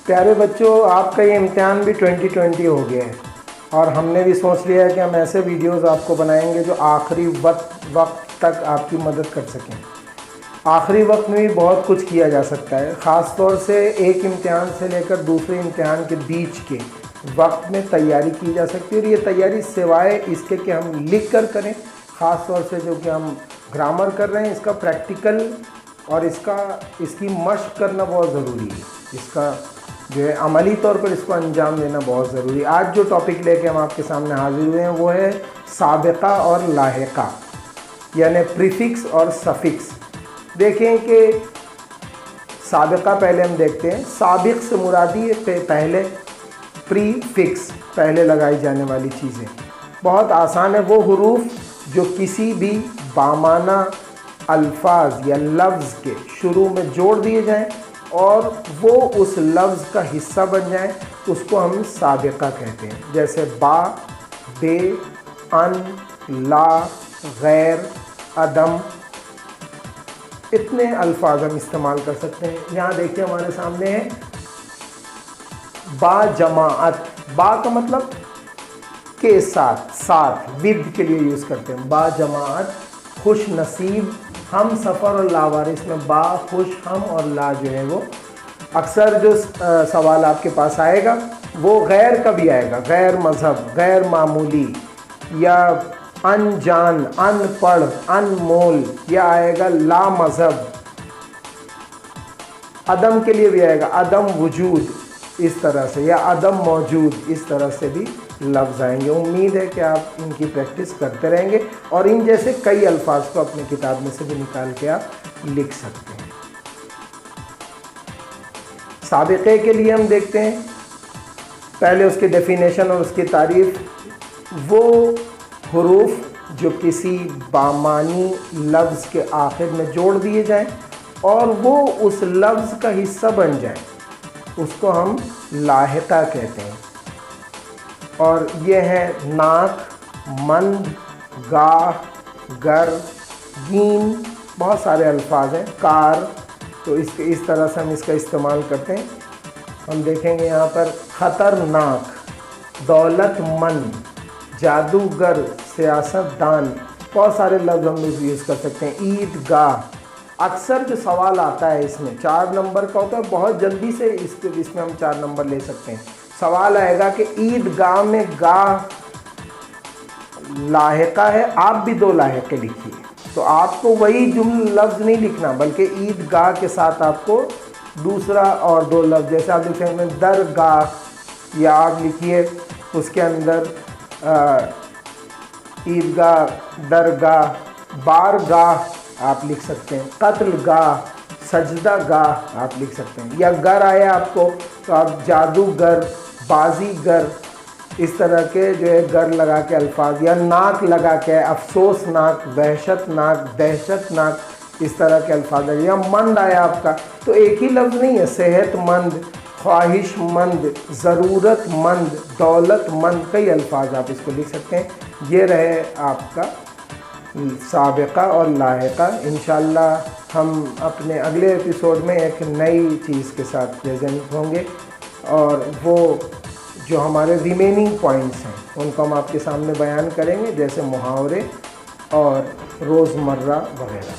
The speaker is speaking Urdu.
پیارے بچوں، آپ کا یہ امتحان بھی 2020 ہو گیا ہے اور ہم نے بھی سوچ لیا ہے کہ ہم ایسے ویڈیوز آپ کو بنائیں گے جو آخری وقت تک آپ کی مدد کر سکیں۔ آخری وقت میں بھی بہت کچھ کیا جا سکتا ہے، خاص طور سے ایک امتحان سے لے کر دوسرے امتحان کے بیچ کے وقت میں تیاری کی جا سکتی ہے، اور یہ تیاری سوائے اس کے کہ ہم لکھ کر کریں، خاص طور سے جو کہ ہم گرامر کر رہے ہیں، اس کا پریکٹیکل اور اس کی مشق کرنا بہت ضروری ہے، اس کا جو ہے عملی طور پر اس کو انجام دینا بہت ضروری ہے۔ آج جو ٹاپک لے کے ہم آپ کے سامنے حاضر ہوئے ہیں وہ ہے سابقہ اور لاحقہ، یعنی پریفکس اور سفکس۔ دیکھیں کہ سابقہ پہلے ہم دیکھتے ہیں۔ سابق سے مرادی پہلے، پری فکس پہلے لگائی جانے والی چیزیں۔ بہت آسان ہے، وہ حروف جو کسی بھی بامعنی الفاظ یا لفظ کے شروع میں جوڑ دیے جائیں اور وہ اس لفظ کا حصہ بن جائیں، اس کو ہم سابقہ کہتے ہیں۔ جیسے با، بے، ان، لا، غیر، عدم، اتنے الفاظ ہم استعمال کر سکتے ہیں۔ یہاں دیکھیں ہمارے سامنے ہے با جماعت۔ با کا مطلب کے ساتھ ود کے لیے یوز کرتے ہیں۔ با جماعت، خوش نصیب، ہم سفر اور لاوارث میں با، خوش، ہم اور لا جو ہے وہ اکثر جو سوال آپ کے پاس آئے گا وہ غیر کا بھی آئے گا، غیر مذہب، غیر معمولی، یا ان جان، ان پڑھ، ان مول، یا آئے گا لا مذہب۔ عدم کے لیے بھی آئے گا عدم وجود، اس طرح سے، یا عدم موجود، اس طرح سے بھی لفظ آئیں گے۔ امید ہے کہ آپ ان کی پریکٹس کرتے رہیں گے اور ان جیسے کئی الفاظ کو اپنی کتاب میں سے بھی نکال کے آپ لکھ سکتے ہیں۔ سابقے کے لیے ہم دیکھتے ہیں پہلے اس کی ڈیفینیشن اور اس کی تعریف۔ وہ حروف جو کسی بامعنی لفظ کے آخر میں جوڑ دیے جائیں اور وہ اس لفظ کا حصہ بن جائیں، اس کو ہم لاحقہ کہتے ہیں۔ اور یہ ہے ناک، مند، گاہ، گر، گین، بہت سارے الفاظ ہیں، کار، تو اس طرح سے ہم اس کا استعمال کرتے ہیں۔ ہم دیکھیں گے یہاں پر خطرناک، دولت مند، جادوگر، سیاست دان، بہت سارے لفظ ہم یوز کر سکتے ہیں۔ عید گاہ، اکثر جو سوال آتا ہے اس میں 4 نمبر کا ہوتا ہے، بہت جلدی سے اس میں ہم 4 نمبر لے سکتے ہیں۔ سوال آئے گا کہ عید گاہ میں گاہ لاحقہ ہے، آپ بھی 2 لاحقے لکھیے، تو آپ کو وہی لفظ نہیں لکھنا بلکہ عید گاہ کے ساتھ آپ کو دوسرا اور 2 لفظ، جیسے آپ لکھ سکتے ہیں درگاہ، یا آپ لکھیے اس کے اندر عیدگاہ، درگاہ، بارگاہ آپ لکھ سکتے ہیں، قتل گاہ، سجدہ گاہ آپ لکھ سکتے ہیں۔ یا گر آئے آپ کو تو آپ جادوگر، بازیگر، اس طرح کے جو ہے گر لگا کے الفاظ، یا ناک لگا کے افسوس ناک، وحشت ناک، دہشت ناک، اس طرح کے الفاظ ہیں۔ یا مند آیا آپ کا تو ایک ہی لفظ نہیں ہے، صحت مند، خواہش مند، ضرورت مند، دولت مند، کئی الفاظ آپ اس کو لکھ سکتے ہیں۔ یہ رہے آپ کا سابقہ اور لاحقہ۔ انشاءاللہ ہم اپنے اگلے ایپیسوڈ میں ایک نئی چیز کے ساتھ پریزنٹ ہوں گے، اور وہ جو ہمارے ریمیننگ پوائنٹس ہیں ان کو ہم آپ کے سامنے بیان کریں گے، جیسے محاورے اور روزمرہ وغیرہ۔